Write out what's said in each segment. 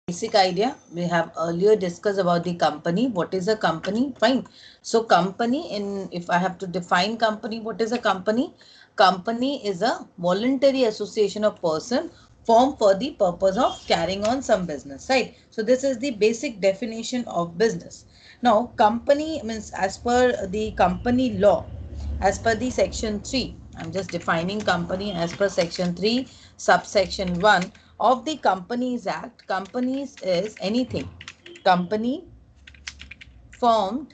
basic idea. We have earlier discussed about the company. What is a company? Fine. So company, in if I have to define company, what is a company? Company is a voluntary association of person formed for the purpose of carrying on some business, right? So this is the basic definition of business. Now, company means as per the company law, as per the section 3, I'm just defining company as per section 3 subsection 1 of the Companies Act. Companies is anything, company formed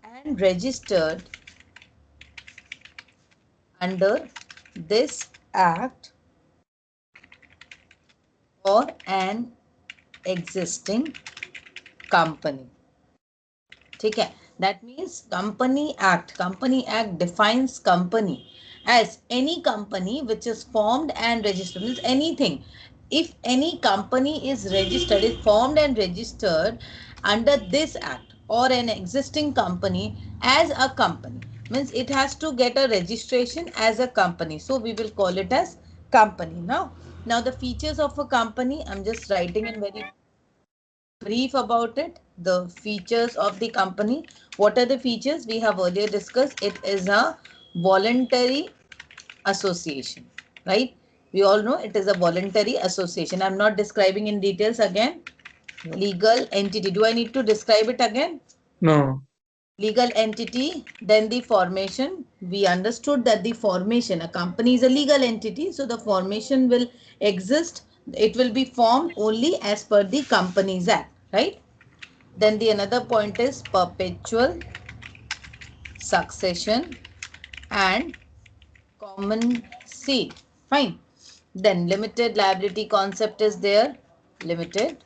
and registered under this act or an existing company. ठीक है, that means company act defines company as any company which is formed and registered, means anything. If any company is registered, is formed and registered under this act or an existing company as a company, means it has to get a registration as a company, so we will call it as company. Now the features of a company, I'm just writing in very brief about it. The features of the company. What are the features? We have earlier discussed. It is a voluntary association, right? We all know it is a voluntary association. I'm not describing in details again. Legal entity. Do I need to describe it again? No. Legal entity, then the formation. We understood that the formation, a company is a legal entity, so the formation will exist. It will be formed only as per the Companies Act, right? Then the another point is perpetual succession and common seat. Fine. Then limited liability concept is there. Limited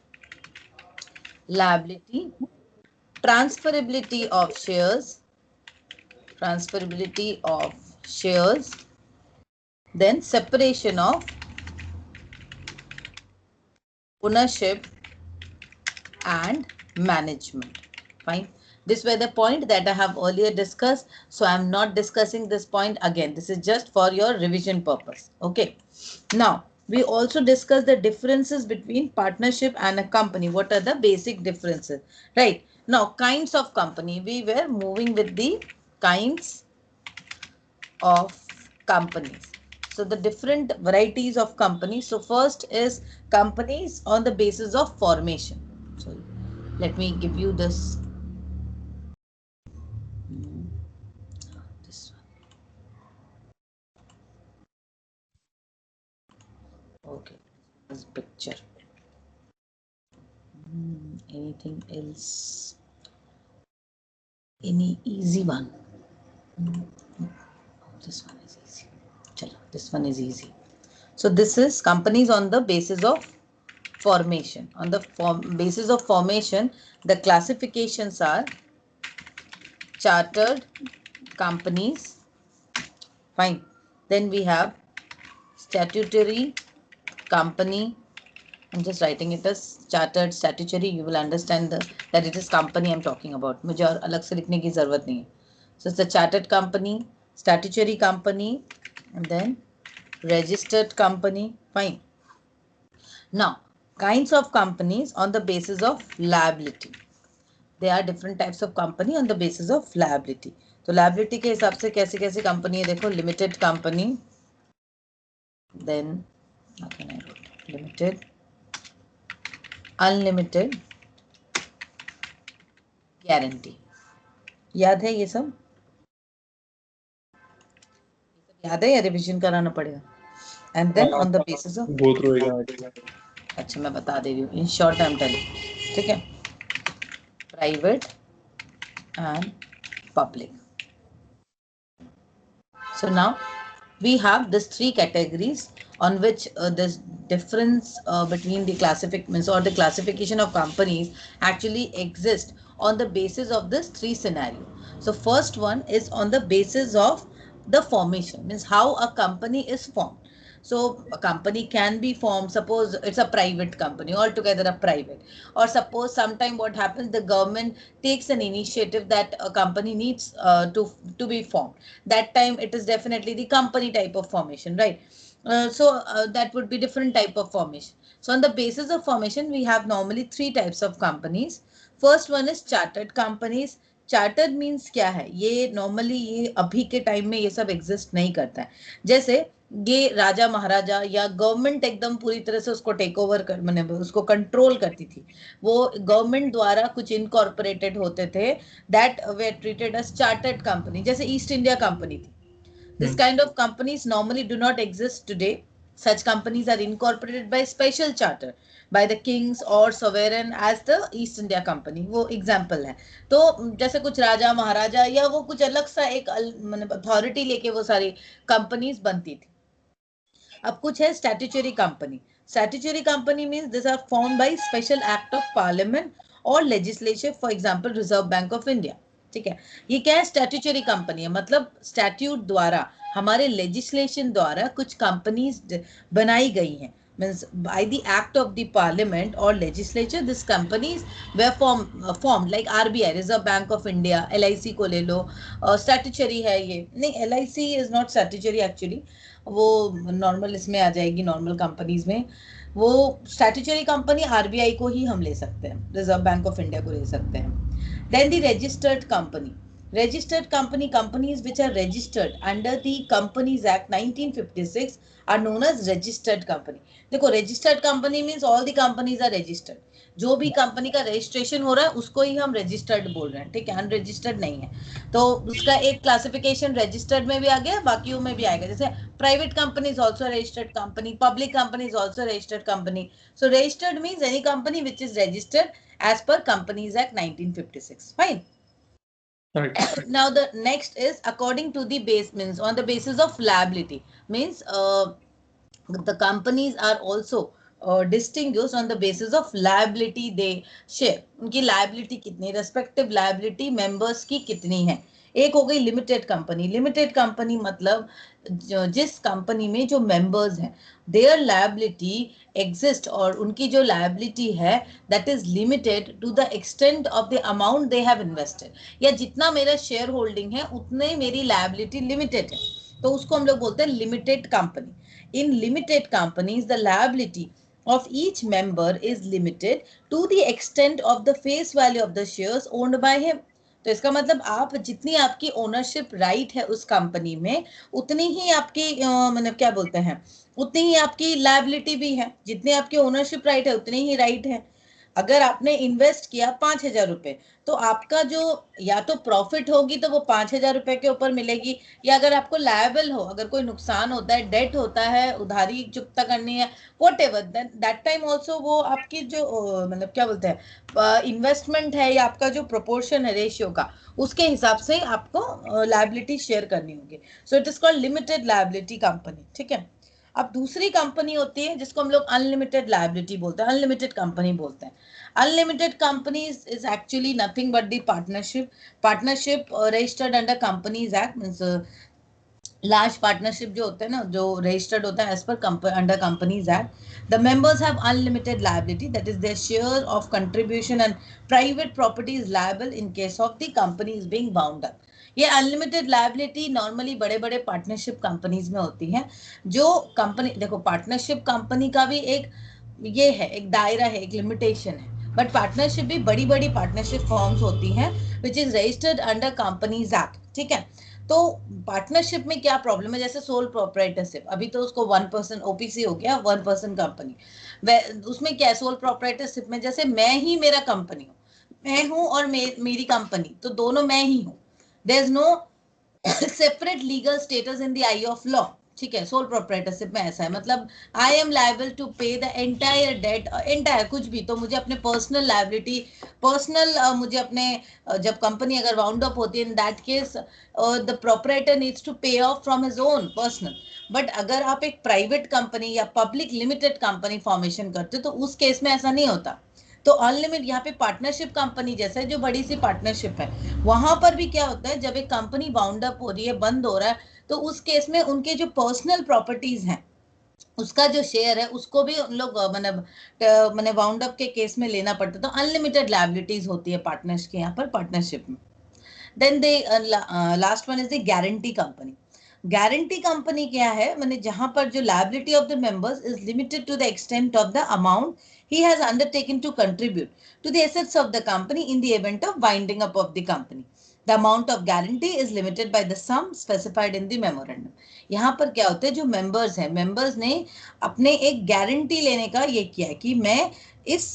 liability. Transferability of shares. Transferability of shares. Then separation of ownership and management. Fine. This were the point that I have earlier discussed. So I am not discussing this point again. This is just for your revision purpose. Okay. Now, we also discussed the differences between partnership and a company. What are the basic differences? Right. Now, kinds of company. We were moving with the kinds of companies. So the different varieties of companies. So first is companies on the basis of formation. So let me give you this one. Okay, this picture. Anything else? Any easy one? This one is easy. Chalo, this one is easy. So this is companies on the basis of formation. On the basis of formation, the classifications are chartered companies. Fine. Then we have statutory company. I'm just writing it as chartered statutory. You will understand that it is company I'm talking about. मुझे और अलग से लिखने की जरूरत नहीं है. So it's a chartered company, statutory company, and then registered company. Fine. Now, kinds of companies on the basis of liability. There are different types of company on the basis of liability. तो liability के हिसाब से कैसी कैसी company है देखो. Limited company, then how can I write? Limited, unlimited, guarantee. याद है ये सब? याद है या रिवीजन कराना पड़ेगा? And then on the basis of Go through again. अच्छा मैं बता दे रही हूँ in short I am telling. ठीक है. Private and public. So now we have these three categories on which this difference between the classifications or the classification of companies actually exist on the basis of this three scenario. So first one is on the basis of the formation, means how a company is formed. So a company can be formed, suppose it's a private company, altogether a private, or suppose sometime what happens, the government takes an initiative that a company needs to be formed. That time it is definitely the company type of formation, right? That would be different type of formation. So on the basis of formation, we have normally three types of companies. First one is chartered companies. Chartered means क्या है? ये normally ये अभी के time में ये सब exist नहीं करता है. जैसे ये राजा महाराजा या गवर्नमेंट एकदम पूरी तरह से उसको टेक ओवर कर मैंने उसको कंट्रोल करती थी, वो गवर्नमेंट द्वारा कुछ इनकॉर्पोरेटेड होते थे, that way treated as chartered company. जैसे ईस्ट इंडिया कंपनी थी. This kind of companies normally do not exist today. Such companies are incorporated by special charter by the kings or sovereign as the East India Company. वो example है. तो जैसे कुछ राजा महाराजा या वो कुछ अलग सा एक अथॉरिटी लेके वो सारी कंपनीज बनती थी. अब कुछ है statutory company. Statutory company means this are form by special act of parliament और legislature, for example reserve bank of India. ठीक है, ये क्या है? स्टैट्यूटरी कंपनी है, मतलब स्टैट्यूट द्वारा हमारे लेजिस्लेशन द्वारा कुछ कंपनीज बनाई गई हैं. Means by the act of the parliament or legislature, these companies were formed like RBI, Reserve Bank of India. LIC को ले लो, statutory है ये. नहीं, LIC is not statutory actually. वो नॉर्मल इसमें आ जाएगी, नॉर्मल कंपनीज में. वो स्टैट्यूटरी कंपनी RBI को ही हम ले सकते हैं, रिजर्व बैंक ऑफ इंडिया को ले सकते हैं. Then the registered company. Registered company, companies which are registered under the Companies Act 1956 are known as registered company. देखो, registered company means all the companies are registered. जो भी company का registration हो रहा है उसको ही हम रजिस्टर्ड बोल रहे हैं. ठीक है, अनरजिस्टर्ड नहीं है. तो उसका एक क्लासिफिकेशन रजिस्टर्ड में भी आ गया, बाकियों में भी आएगा. जैसे private company is also registered company, public company is also registered company. So registered means any company which is registered as per Companies Act 1956. Fine. Right. Now the next is according to the base, means on the basis of liability, means the companies are also distinguished on the basis of liability they share. उनकी liability कितनी, respective liability members की कितनी है. एक हो गई limited company. Limited company मतलब जिस कंपनी में जो मेंबर्स हैं देयर लायबिलिटी एग्जिस्ट, और उनकी जो लायबिलिटी है that is limited to the extent of the amount they have invested. या जितना मेरा शेयर होल्डिंग है उतने मेरी लायबिलिटी लिमिटेड है, तो उसको हम लोग बोलते हैं limited company. In limited companies the liability of each member is limited to the extent of the face value of the shares owned by him. तो इसका मतलब आप जितनी आपकी ओनरशिप राइट है उस कंपनी में, उतनी ही आपकी मतलब क्या बोलते हैं, उतनी ही आपकी लायबिलिटी भी है. जितनी आपकी ओनरशिप राइट है उतनी ही राइट है. अगर आपने इन्वेस्ट किया 5,000 रुपए, तो आपका जो या तो प्रॉफिट होगी तो वो 5,000 रुपए के ऊपर मिलेगी, या अगर आपको लायबल हो, अगर कोई नुकसान होता है, डेट होता है, उधारी चुकता करनी है, व्हाटएवर, दैट टाइम आल्सो वो आपकी जो मतलब क्या बोलते हैं इन्वेस्टमेंट है या आपका जो प्रोपोर्शन है रेशियो का, उसके हिसाब से आपको लायबिलिटी शेयर करनी होगी. So it is called limited liability company. ठीक है. अब दूसरी कंपनी होती है जिसको हम लोग अनलिमिटेड लायबिलिटी बोलते हैं, अनलिमिटेड कंपनी बोलते हैं. Unlimited company is actually nothing but the partnership. Partnership registered under companies act, means large partnership जो होते हैं ना, जो रजिस्टर्ड होता है as per under companies act. The members have unlimited liability, that is their share of contribution and private property is liable in case of the company is being bound up. ये unlimited liability normally बड़े बड़े partnership companies में होती है. जो company, देखो partnership company का भी एक ये है, एक दायरा है, एक लिमिटेशन है. बट पार्टनरशिप भी बड़ी बड़ी पार्टनरशिप फॉर्म्स होती हैं which is registered under companies act. ठीक है. तो पार्टनरशिप में क्या प्रॉब्लम है? जैसे सोल प्रोप्राइटरशिप, अभी तो उसको 1% OPC हो गया, 1% कंपनी. उसमें क्या है सोल प्रोप्राइटरशिप में? जैसे मैं ही मेरा कंपनी हूँ, मैं हूँ और मेरी कंपनी, तो दोनों मैं ही हूँ. There is no separate legal status in the eye of law. ठीक है. सोल प्रोप्राइटरशिप में ऐसा है, मतलब I am liable to pay the entire debt, entire कुछ भी, तो मुझे अपने पर्सनल लायबिलिटी, पर्सनल मुझे अपने जब कंपनी अगर वाउंड अप होती है, in that case the proprietor needs to pay off from his own personal. But अगर आप एक प्राइवेट कंपनी या पब्लिक लिमिटेड कंपनी फॉर्मेशन करते हो तो उस केस में ऐसा नहीं होता. तो अनलिमिटेड यहाँ पे पार्टनरशिप कंपनी जैसा है, जो बड़ी सी पार्टनरशिप है, वहां पर भी क्या होता है, जब एक कंपनी बाउंड अप हो रही है, बंद हो रहा है, तो उस केस में उनके जो पर्सनल प्रॉपर्टीज हैं उसका जो शेयर है उसको भी उन लोग मैंने वाउंड अप के केस में लेना पड़ता है. तो अनलिमिटेड लायबिलिटीज होती है पार्टनर्स के यहाँ पर पार्टनरशिप में. Then the last one is the guarantee company. Guarantee company क्या है, मैंने जहां पर जो liability of the members is limited to the extent of the amount he has undertaken to contribute to the assets of the company in the event of winding up of the company. The amount of guarantee is limited by the sum specified in the memorandum. यहाँ पर क्या होता है, जो members हैं, members ने अपने एक गारंटी लेने का ये किया है कि मैं इस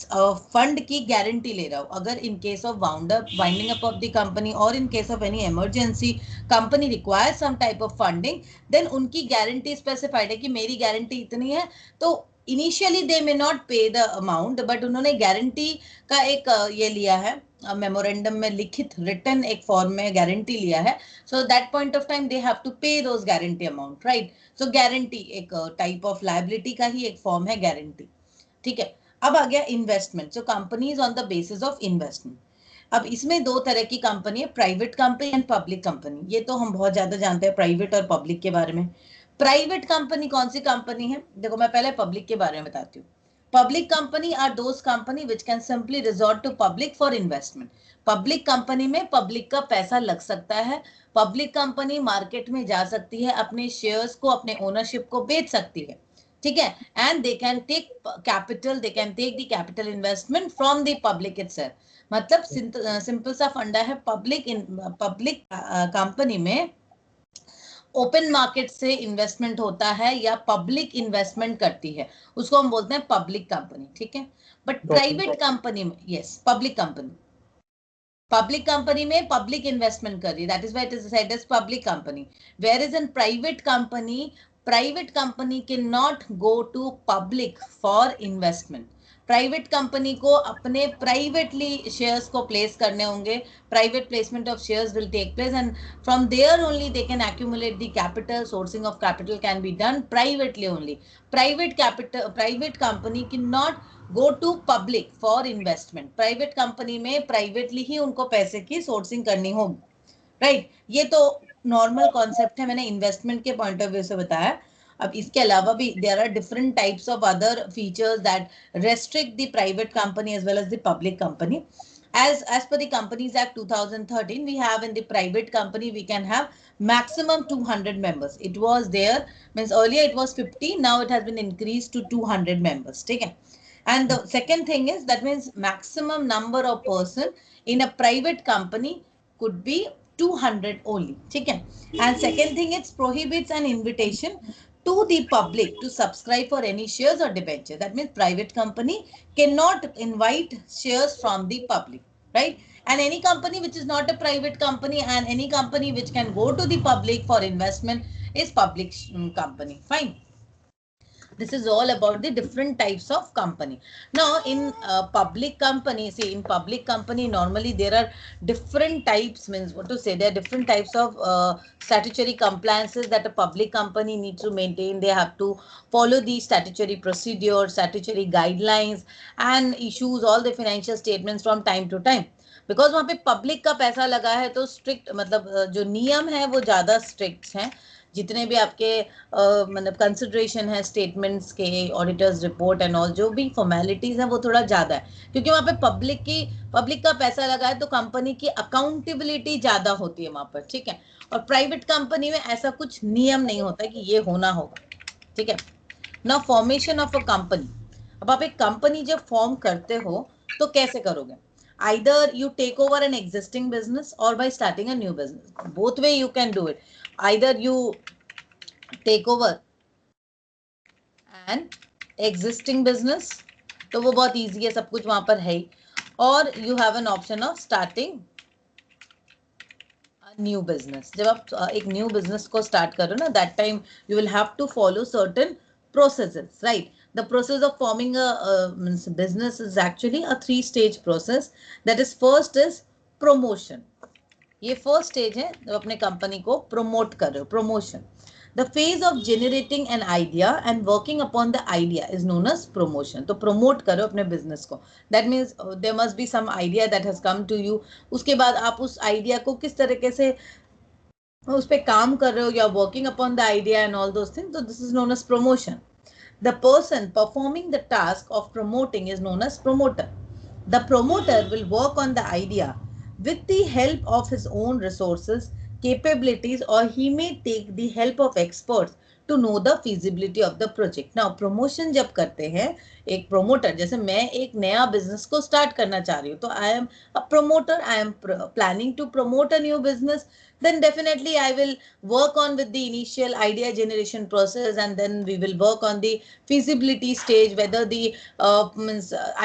फंड की गारंटी ले रहा हूँ, अगर in case of winding up of the company और in case of any emergency company require some type of funding, then उनकी गारंटी स्पेसिफाइड है कि मेरी गारंटी इतनी है। तो initially they may not pay the amount, but उन्होंने guarantee का एक ये लिया है, मेमोरेंडम में लिखित रिटन एक फॉर्म में गारंटी लिया है। So that point of time they have to pay those guarantee amount, right. So guarantee एक टाइप ऑफ लायबिलिटी का ही एक फॉर्म है गारंटी, ठीक है। अब आ गया investment. So companies on the basis of investment. अब इसमें दो तरह की कंपनी है, private company and public company. ये तो हम बहुत ज्यादा जानते हैं प्राइवेट और पब्लिक के बारे में। प्राइवेट कंपनी कौन सी कंपनी है, देखो मैं पहले पब्लिक के बारे में बताती हूँ। Public company are those company which can simply resort to public for investment. Public company में पब्लिक का पैसा लग सकता है। पब्लिक कंपनी मार्केट में जा सकती है, अपने शेयर्स को, अपने ओनरशिप को बेच सकती है, ठीक है। And they can take capital, they can take the capital investment from the public itself. मतलब सिंपल सा फंडा है, पब्लिक कंपनी में ओपन मार्केट से इन्वेस्टमेंट होता है या पब्लिक इन्वेस्टमेंट करती है, उसको हम बोलते हैं पब्लिक कंपनी, ठीक है। बट प्राइवेट कंपनी में, यस, पब्लिक कंपनी में पब्लिक इन्वेस्टमेंट कर रही है, that is why it is said as public company. Where is in private company cannot go to public for investment. Private company को अपने privately shares को place करने होंगे, private placement of shares will take place and from there only they can accumulate the capital, sourcing of capital can be done privately only. Private company cannot go to public for investment. Private company में privately ही उनको पैसे की sourcing करनी होगी, right. ये तो normal concept है, मैंने इन्वेस्टमेंट के पॉइंट ऑफ व्यू से बताया। अब इसके अलावा भी there are different types of other features that restrict the private company as well as the public company. As per the Companies Act 2013, we have in the private company we can have maximum 200 members. It was there, means earlier it was 50, now it has been increased to 200 members, ठीक है। And the second thing is that means maximum number of person in a private company could be 200 only, ठीक है। And second thing, it prohibits an invitation to the public to subscribe for any shares or debenture. That means private company cannot invite shares from the public, right? And any company which is not a private company and any company which can go to the public for investment is public company. Fine. This is all about the different types of company. Now in public company, see, in public company normally there are different types, means what to say, there are different types of statutory compliances that a public company needs to maintain. They have to follow the statutory procedures, statutory guidelines and issues all the financial statements from time to time. Because वहाँ पे public का पैसा लगा है तो strict, मतलब जो नियम है वो ज़्यादा स्ट्रिक्ट हैं। जितने भी आपके मतलब कंसिडरेशन है स्टेटमेंट्स के, ऑडिटर्स रिपोर्ट एंड ऑल, जो भी फॉर्मेलिटीज हैं वो थोड़ा ज़्यादा है, क्योंकि वहाँ पे पब्लिक का पैसा लगा है तो कंपनी की अकाउंटेबिलिटी ज़्यादा होती है वहाँ पर, ठीक है। और प्राइवेट कंपनी में ऐसा कुछ नियम नहीं होता कि ये होना होगा, ठीक है। Now formation of a company. अब आप एक कंपनी जब फॉर्म करते हो तो कैसे करोगे? Either you take over an existing business or by starting a new business. Both way you can do it. Either you take over an existing business, तो वो बहुत easy है, सब कुछ वहां पर है ही, और you have an option of starting a new business. जब आप एक new business को start करो ना, that time you will have to follow certain processes, right? The process of forming a business is actually a 3-stage process. That is, first is promotion. ये first stage है जब अपने company को promote कर रहे हो, promotion. The phase of generating an idea and working upon the idea is known as promotion. तो promote करो अपने business को. That means there must be some idea that has come to you. उसके बाद आप उस idea को किस तरीके से उस पे काम कर रहे हो, you are working upon the idea and all those things. So this is known as promotion. The person performing the task of promoting is known as promoter. The promoter will work on the idea with the help of his own resources, capabilities, or he may take the help of experts to know the feasibility of the project. Now promotion जब करते हैं एक promoter, जैसे मैं एक नया business को start करना चाह रही हूँ, तो I am a promoter, I am planning to promote a new business, then definitely I will work on with the initial idea generation process, and then we will work on the feasibility stage, whether the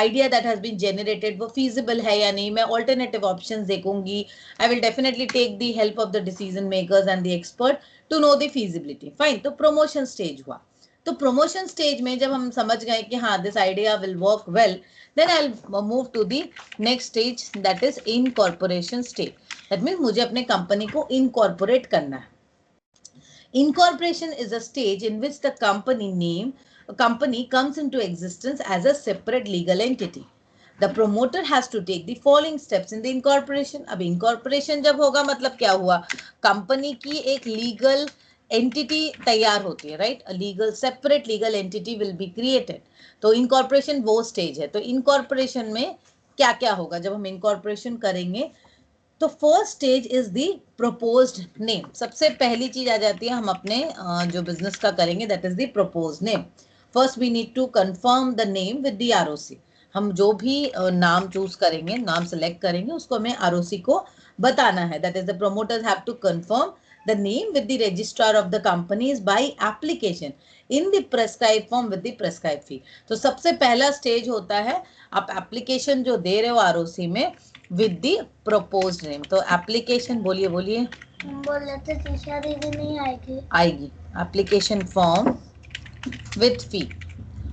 idea that has been generated वो feasible है या नहीं. मैं alternative options देखूंगी. I will definitely take the help of the decision makers and the expert to know the feasibility. Fine. तो promotion stage हुआ. तो promotion stage में जब हम समझ गए कि हाँ this idea will work well, then I'll move to the next stage, that is incorporation stage. That means मुझे अपने company को incorporate करना है. Incorporation is a stage in which the company comes into existence as a separate legal entity. The promoter has to take the following steps in the incorporation. अब incorporation जब होगा मतलब क्या हुआ, कंपनी की एक लीगल एंटिटी तैयार होती है, right. A legal separate legal entity will be created. तो इनकॉर्पोरेशन वो स्टेज है. तो इनकॉर्पोरेशन में क्या क्या होगा जब हम इनकॉर्पोरेशन करेंगे. तो first stage is the proposed name. सबसे पहली चीज आ जाती है, हम अपने जो बिजनेस का करेंगे, that is the proposed name. First we need to confirm the name with the ROC. हम जो भी नाम चूज करेंगे, नाम सेलेक्ट करेंगे, उसको हमें आरओसी को बताना है. That is the promoters have to confirm the name with the registrar of the companies by application in the prescribed form with the prescribed fee. तो सबसे पहला स्टेज होता है, आप एप्लीकेशन जो दे रहे हो आरओसी में with the proposed name. तो एप्लीकेशन बोलिए बोल रहे थे तीसरा दीदी नहीं आएगी एप्लीकेशन फॉर्म विथ फी.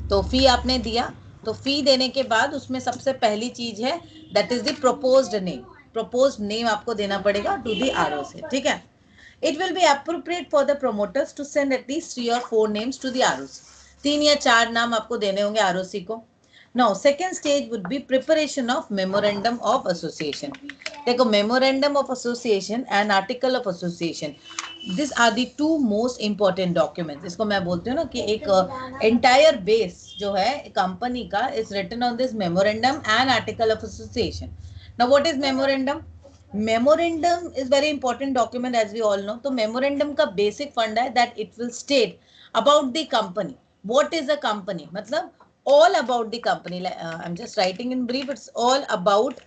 तो फी आपने दिया, तो फी देने के बाद उसमें सबसे पहली चीज है that is the proposed name. Proposed name आपको देना पड़ेगा टू द आरओसी. ठीक है. It will be appropriate for the promoters to send at least 3 or 4 names to the ROC. 3 या 4 नाम आपको देने होंगे ROC को. Now, second stage would be preparation of memorandum of association. देखो, memorandum of association and article of association. These are the two most important documents. इसको मैं बोलती हूँ ना कि एक entire base जो है company का is written on this memorandum and article of association. Now, what is memorandum? Memorandum is very important document as we all know. तो मेमोरेंडम का बेसिक फंड है that it will state about the company. What is a company मतलब all about the company. I am just writing in brief. It's all about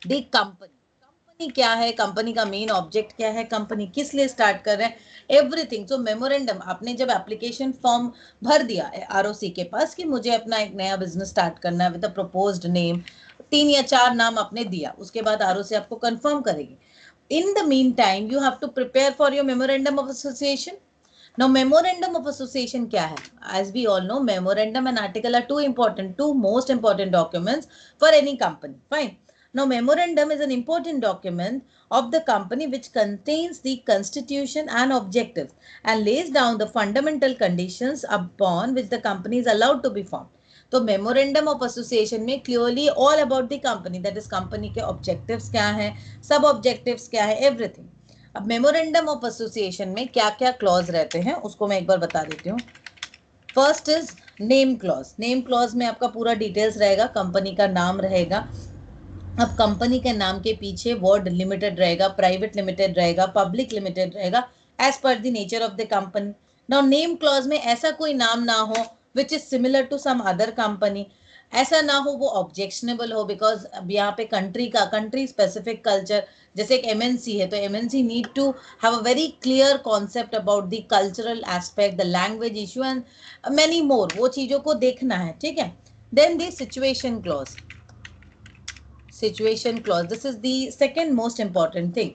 the company. Company क्या है, company का main object क्या है, company किस लिए start कर रहे हैं, एवरीथिंग. सो मेमोरेंडम आपने जब एप्लीकेशन फॉर्म भर दिया आरओसी के पास कि मुझे अपना एक नया बिजनेस स्टार्ट करना है विद अ प्रपोज्ड नेम, 3 या 4 नाम आपने दिया, उसके बाद आरओसी आपको कंफर्म करेगी. In the meantime you have to prepare for your memorandum of association. Now memorandum of association क्या है? As we all know, memorandum and article are two most important documents for any company. Fine. Now memorandum is an important document of the company which contains the constitution and objectives and lays down the fundamental conditions upon which the company is allowed to be formed. तो memorandum of association में clearly all about the company, that is company के objectives क्या हैं, सब objectives क्या है, everything. अब memorandum of association में क्या क्या क्लॉज रहते हैं उसको मैं एक बार बता देती हूँ. First is name clause. Name clause में आपका पूरा डिटेल्स रहेगा, कंपनी का नाम रहेगा. अब कंपनी के नाम के पीछे वर्ड लिमिटेड रहेगा, प्राइवेट लिमिटेड रहेगा, पब्लिक लिमिटेड रहेगा, as per the nature of the company. Now name clause में ऐसा कोई नाम ना हो which is similar to some other company. ऐसा ना हो वो ऑब्जेक्शनेबल हो, बिकॉज अब यहाँ पे कंट्री स्पेसिफिक कल्चर, जैसे एक एमएनसी है तो MNC need to have a very clear concept about the cultural aspect, the language issue and many more. वो चीजों को देखना है. ठीक है. Then the situation clause. Situation clause, this is the second most important thing.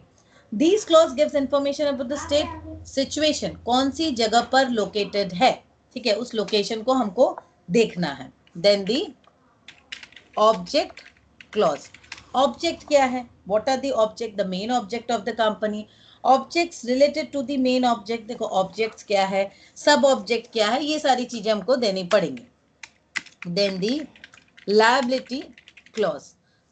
This clause gives information about the state. Situation कौन सी जगह पर लोकेटेड है, ठीक है, उस लोकेशन को हमको देखना है. Then the object clause. Object क्या है, what are the object, the main object of the company, objects related to the main object. देखो ऑब्जेक्ट्स क्या है, सब ऑब्जेक्ट क्या है, ये सारी चीजें हमको देनी पड़ेंगी. देन दी लायबिलिटी क्लॉज.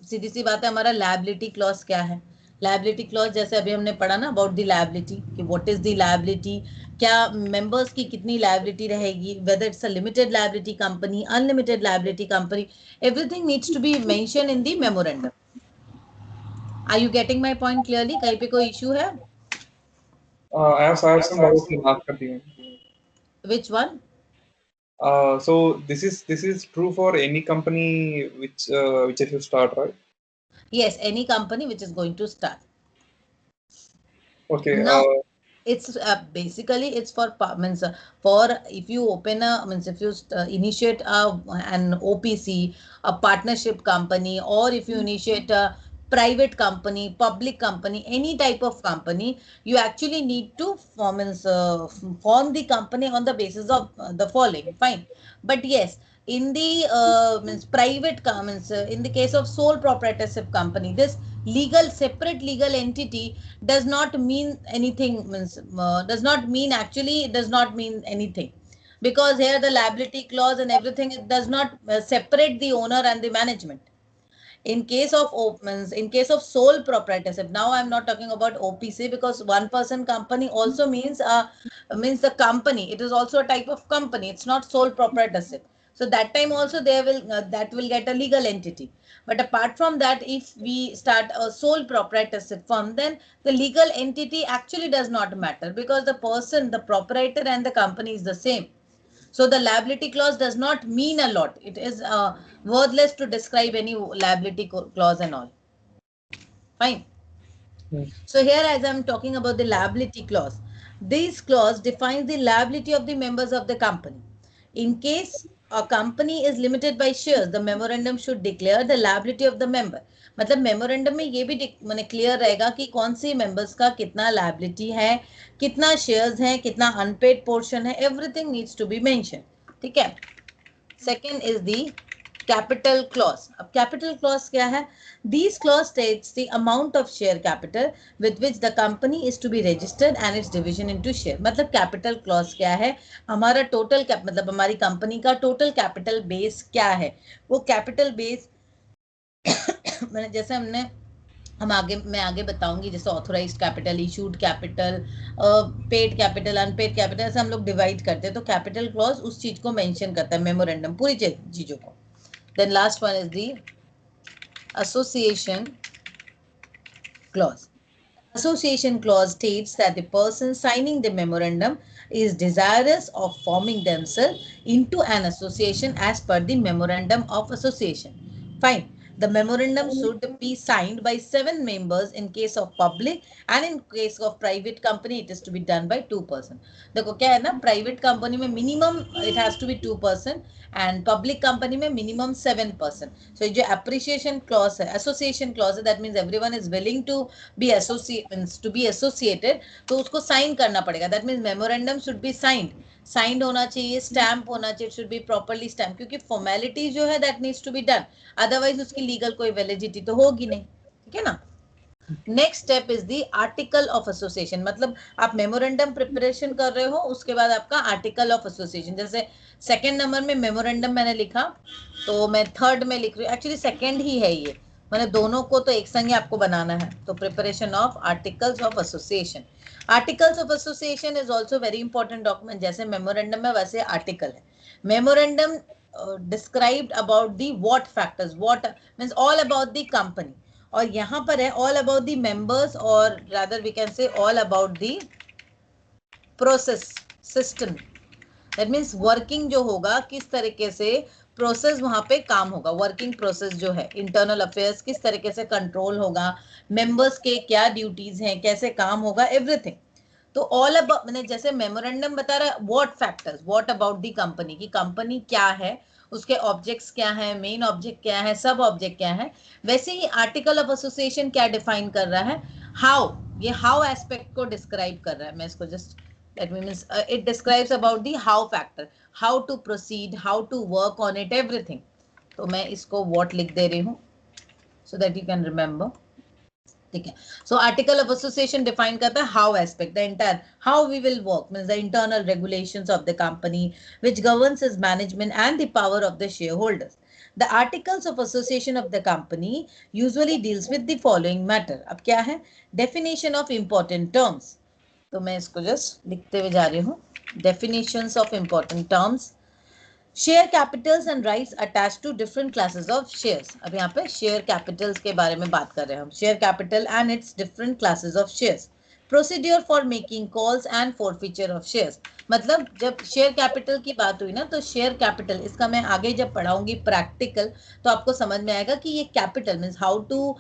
सीधी सी बात है, हमारा लायबिलिटी क्लॉज क्या है. लायबिलिटी क्लॉज जैसे अभी हमने पढ़ा ना अबाउट द लायबिलिटी, कि व्हाट इज द लायबिलिटी, क्या मेंबर्स की कितनी लायबिलिटी रहेगी, whether it's a limited liability company, unlimited liability company, everything needs to be mention in the memorandum. Are you getting my point clearly? कहीं पे कोई issue है? I have some doubts in mark कर दिए. Which one? So this is true for any company which if you start, right? Yes, any company which is going to start. Okay. Now, it's basically it's for means for if you open a means if you initiate an OPC, a partnership company, or if you initiate a private company, public company, any type of company, you actually need to form the company on the basis of the following. Fine, but yes, in the means private means in the case of sole proprietorship company, this legal separate legal entity does not mean anything, means does not mean, actually it does not mean anything, because here the liability clause and everything, it does not separate the owner and the management. In case of opens, in case of sole proprietorship, now I'm not talking about OPC, because one person company also means the company, it is also a type of company, it's not sole proprietorship. So that time also they will that will get a legal entity. But apart from that, if we start a sole proprietorship firm, then the legal entity actually does not matter, because the person, the proprietor and the company is the same. So the liability clause does not mean a lot. It is worthless to describe any liability clause and all. Fine. So here, as I'm talking about the liability clause, this clause defines the liability of the members of the company. In case a company is limited by shares, the memorandum should declare the liability of the member. मतलब memorandum में ये भी मैंने clear रहेगा कि कौन सी members का कितना लायबिलिटी है, कितना शेयर्स हैं, कितना अनपेड पोर्शन है, everything needs to be mention. ठीक है. Second is the capital clause. अब कैपिटल क्लॉज क्या है? These clause states the amount of share capital with which the company is to be registered and its division into share. मतलब capital clause क्या है? हमारा total मतलब हमारी company का टोटल कैपिटल बेस क्या है? वो कैपिटल बेस मैंने जैसे हमने मैं आगे बताऊंगी, जैसे authorised capital, issued capital, paid capital, unpaid capital, ऐसे हम लोग डिवाइड करते हैं. तो कैपिटल क्लॉज उस चीज को मेंशन करता है, मेमोरेंडम पूरी चीजों को. Then last one is the association clause. Association clause states that the person signing the memorandum is desirous of forming themselves into an association as per the memorandum of association. Fine. The memorandum should be signed by 7 members in case of public, and in case of private company it is to be done by 2 person. देखो क्या है ना, private company में minimum it has to be 2 person and public company में minimum 7 person. So जो appreciation clause है, association clause है, that means everyone is willing to be associated, तो उसको साइन करना पड़ेगा. That means memorandum should be signed होना चाहिए, स्टैम्प होना चाहिए, शुड बी प्रॉपर्ली स्टैम्प, क्योंकि फॉर्मेलिटी जो है that needs to be done, otherwise उसकी लीगल कोई वैलिडिटी तो होगी नहीं. ठीक है ना. Next step is the article of association. मतलब आप मेमोरेंडम प्रिपरेशन कर रहे हो, उसके बाद आपका आर्टिकल ऑफ एसोसिएशन. जैसे सेकेंड नंबर में मेमोरेंडम मैंने लिखा, तो मैं थर्ड में लिख रही हूँ, एक्चुअली सेकेंड ही है ये, मैंने दोनों को तो एक संग आपको बनाना है. तो preparation of articles of association. Articles of association is also very important document. जैसे मेमोरेंडम में वैसे आर्टिकल है. Memorandum described about the what factors, what means all about the company, और यहाँ पर है ऑल अबाउट दी मेंबर्स, और rather we can say all about the process system. That means working जो होगा, किस तरीके से प्रोसेस वहां पे काम होगा, वर्किंग प्रोसेस जो है, इंटरनल अफेयर्स किस तरीके से कंट्रोल होगा, मेंबर्स के क्या ड्यूटीज हैं, कैसे काम होगा, एवरीथिंग. तो ऑल अबाउट, मैंने जैसे मेमोरेंडम बता रहा है what factors, what about the company, की कंपनी क्या है, उसके ऑब्जेक्ट्स क्या है, मेन ऑब्जेक्ट क्या है, सब ऑब्जेक्ट क्या है. वैसे ही आर्टिकल ऑफ एसोसिएशन क्या डिफाइन कर रहा है, हाउ, ये हाउ एस्पेक्ट को डिस्क्राइब कर रहा है. मैं इसको just let me means it describes about the how factor, how to proceed, how to work on it, everything. तो मैं इसको what लिख दे रही हूँ so that you can remember. ठीक है. So article of association define करता है how aspect, the entire how we will work, means the internal regulations of the company which governs is management and the power of the share holders. The articles of association of the company usually deals with the following matter. अब क्या है? Definition of important terms. तो मैं इसको just लिखते हुए जा रही हूँ. Definitions of important terms. Share capitals and rights attach to different classes of shares. अब यहाँ पे शेयर कैपिटल्स के बारे में बात कर रहे हैं हम। Share capital and it's different classes of shares, procedure for making calls and forfeiture of shares. मतलब जब शेयर कैपिटल की बात हुई ना, तो शेयर कैपिटल, इसका मैं आगे जब पढ़ाऊंगी प्रैक्टिकल तो आपको समझ में आएगा कि ये capital means how to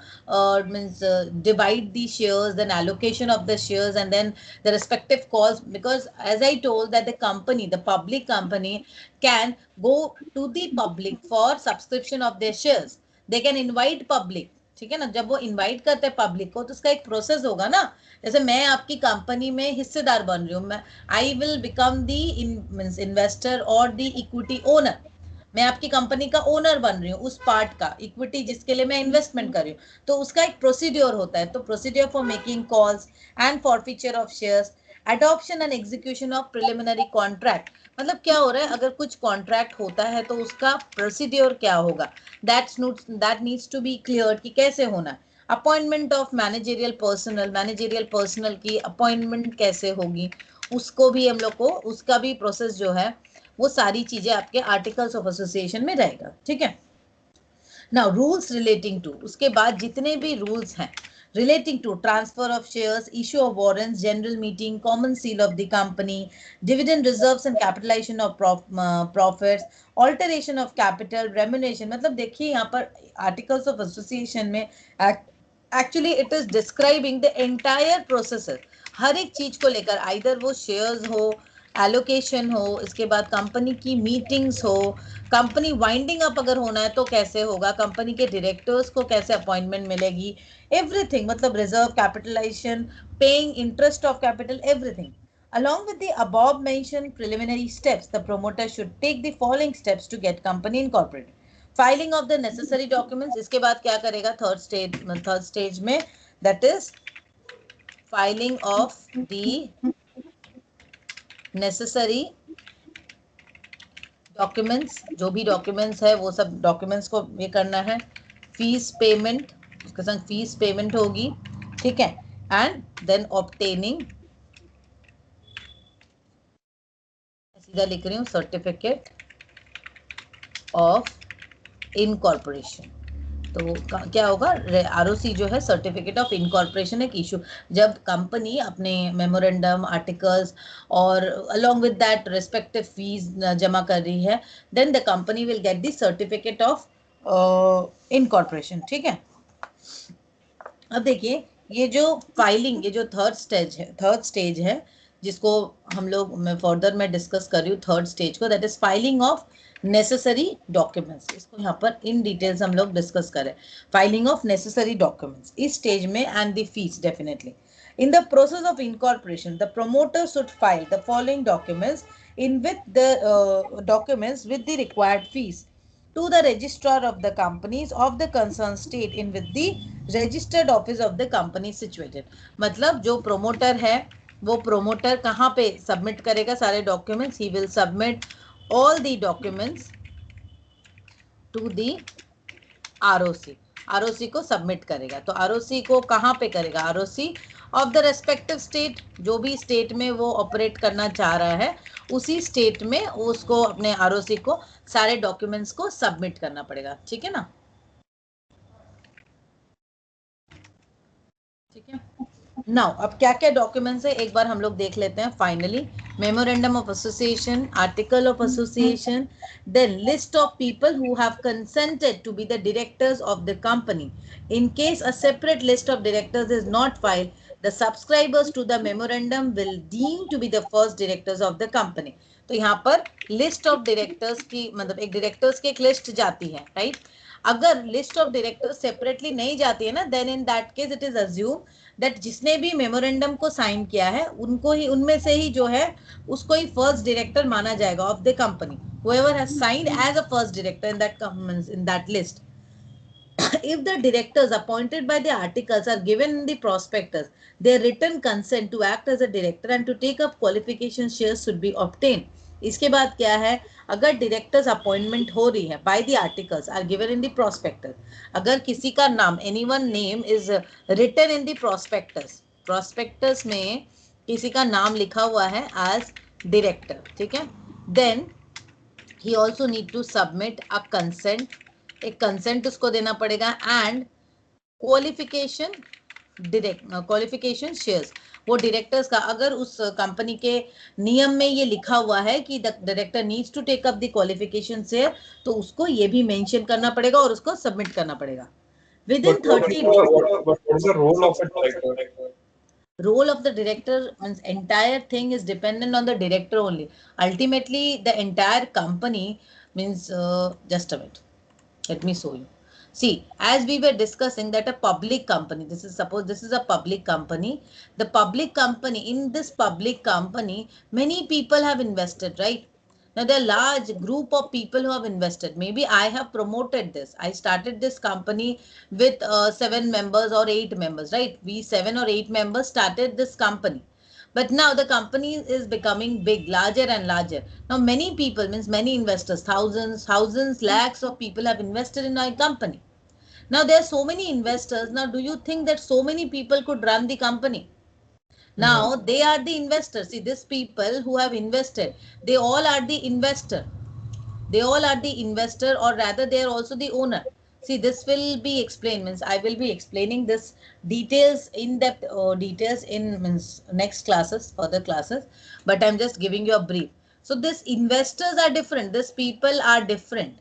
means divide the shares, then allocation of the shares and then the respective calls, because as I told that the company, the public company can go to the public for subscription of their shares. They can invite public, ठीक है ना। जब वो invite करते हैं public को तो उसका एक प्रोसेस होगा ना। जैसे मैं आपकी कंपनी में हिस्सेदार बन रही हूँ, मैं I will become the investor और दी इक्विटी ओनर। मैं आपकी कंपनी का ओनर बन रही हूँ, उस पार्ट का इक्विटी जिसके लिए मैं इन्वेस्टमेंट कर रही हूँ, तो उसका एक प्रोसीड्योर होता है। तो procedure for making calls and forfeiture of shares, adoption and execution of preliminary contract. मतलब क्या हो रहा है, अगर कुछ कॉन्ट्रैक्ट होता है तो उसका प्रोसीड्योर क्या होगा, that needs to be clear कि कैसे होना है। Appointment of managerial personnel, managerial personnel की अपॉइंटमेंट कैसे होगी, उसको भी हम लोग को, उसका भी प्रोसेस जो है वो सारी चीजें आपके आर्टिकल्स ऑफ एसोसिएशन में रहेगा, ठीक है। नाउ रूल्स रिलेटिंग टू, उसके बाद जितने भी रूल्स हैं relating to transfer of shares, issue of warrants, general meeting, common seal of the company, dividend reserves and capitalization of profits, alteration of capital, remuneration। मतलब देखिए यहाँ पर articles of association में actually it is describing the entire processes, हर एक चीज को लेकर, either वो शेयर्स हो, एलोकेशन हो, इसके बाद कंपनी की मीटिंग्स हो, कंपनी वाइंडिंग अप अगर होना है तो कैसे होगा, कंपनी के डायरेक्टर्स को कैसे अपॉइंटमेंट मिलेगी, एवरीथिंग। मतलब reserve capitalisation, paying interest of capital, everything. Along with the above mentioned preliminary steps, the promoter should take the following steps to get company incorporated. Filing of the necessary documents, इसके बाद क्या करेगा third stage में, that is filing of the necessary documents. जो भी documents है वो सब डॉक्यूमेंट्स को ये करना है। फीस पेमेंट, उसके संग फीस पेमेंट होगी, ठीक है। एंड देन ऑब्टेनिंग, सीधा लिख रही हूँ, सर्टिफिकेट ऑफ इनकॉर्पोरेशन। तो क्या होगा, आरओसी जो है सर्टिफिकेट ऑफ इनकॉर्पोरेशन एक इशू, जब कंपनी अपने मेमोरेंडम आर्टिकल्स और along with that respective fees जमा कर रही है, then the company will get the certificate of incorporation, ठीक है। अब देखिए ये जो फाइलिंग, ये जो थर्ड स्टेज है जिसको हम लोग, मैं फर्दर में डिस्कस कर रही हूँ थर्ड स्टेज को, that is filing of necessary documents. इसको यहाँ पर इन डिटेल्स हम लोग डिस्कस करें, फाइलिंग ऑफ नेसेसरी डॉक्यूमेंट्स इस स्टेज में, and the fees definitely. In the process of incorporation, the promoter should file the following documents documents with the required fees to the registrar of the companies of the concerned state in with the registered office of the company situated। मतलब जो promoter है वो promoter कहाँ पे submit करेगा सारे documents, he will submit all the documents to the ROC। ROC को submit करेगा, तो ROC को कहाँ पे करेगा, ROC of the respective state, जो भी स्टेट में वो ऑपरेट करना चाह रहा है उसी स्टेट में उसको अपने ROC को सारे डॉक्यूमेंट्स को सबमिट करना पड़ेगा, ठीक है ना, ठीक है। नाउ अब क्या क्या डॉक्यूमेंट्स है एक बार हम लोग देख लेते हैं finally. Memorandum of association, article of association, then list of people who have consented to be the directors of the company. In case a separate list of directors is not filed, the subscribers to the memorandum will deem to be the first directors of the company. तो यहाँ पर list of directors की, मतलब एक directors की एक list जाती है, राइट। अगर लिस्ट ऑफ डायरेक्टर्स सेपरेटली नहीं जाती है ना, then in that case it is assume that जिसने भी मेमोरेंडम को साइन किया है उनको ही, उनमें से ही जो है उसको ही फर्स्ट डायरेक्टर माना जाएगा of the company, whoever has signed as a first director in that list। If the directors appointed by the articles are given in the prospectus, their written consent to act as a director and to take up qualification shares should be obtained। इसके बाद क्या है, अगर directors appointment हो रही है by the articles are given in the prospectus, अगर किसी का नाम, anyone name is written in the prospectus, prospectus में किसी का नाम लिखा हुआ है एज डायरेक्टर, ठीक है, then he also need to submit a consent, एक consent उसको देना पड़ेगा, and qualification क्वालिफिकेशन शेयर्स, वो डायरेक्टर्स का अगर उस कंपनी के नियम में ये लिखा हुआ है कि the director needs to take up the qualification share, तो उसको ये भी मेंशन करना पड़ेगा और उसको सबमिट करना पड़ेगा with in 30 days. What is the role of a director? Role of the director means entire thing is dependent on the director only. Ultimately, the entire company means just a minute. Let me show you. See, as we were discussing that a public company, this is suppose this is a public company. The public company, in this public company, many people have invested, right? Now there are large group of people who have invested. Maybe I have promoted this. I started this company with 7 members or 8 members, right? We 7 or 8 members started this company. But now the company is becoming big, larger and larger. Now many people, means many investors, thousands, lakhs of people have invested in our company. Now there are so many investors. Now do you think that so many people could run the company? Now they are the investors. See, these people who have invested, they all are the investor. They all are the investor, or rather they are also the owner. See, this will be explained, means I will be explaining this details, in depth details in means next classes, further classes, but I'm just giving you a brief. So these investors are different, these people are different.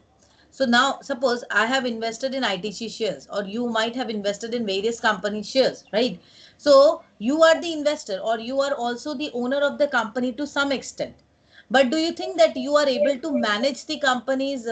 So now suppose I have invested in ITC shares, or you might have invested in various company shares, right? So you are the investor, or you are also the owner of the company to some extent. But do you think that you are able to manage the company's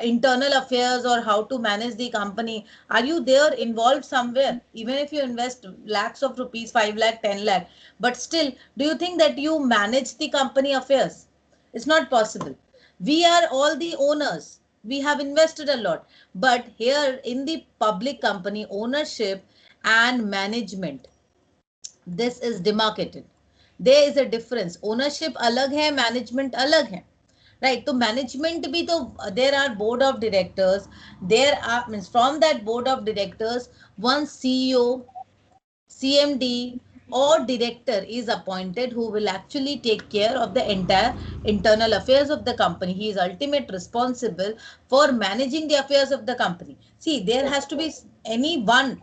internal affairs, or how to manage the company? Are you there involved somewhere? Even if you invest lakhs of rupees, 5 lakh, 10 lakh, but still, do you think that you manage the company affairs? It's not possible. We are all the owners. We have invested a lot. But here in the public company, ownership and management, this is demarcated. There is a difference. Ownership अलग है, management अलग है, right? तो management भी तो, there are board of directors, there are, means from that board of directors, one CEO, CMD or director is appointed, who will actually take care of the entire internal affairs of the company. He is ultimate responsible for managing the affairs of the company. See, there has to be any one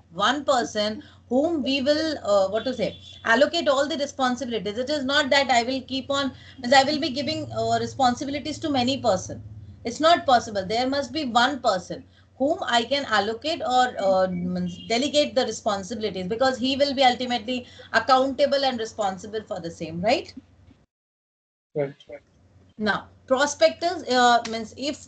person whom we will what to say, allocate all the responsibilities. It is not that I will keep on, means I will be giving responsibilities to many person. It's not possible. There must be one person whom I can allocate or delegate the responsibilities, because he will be ultimately accountable and responsible for the same, right? Right. Now, prospectus means if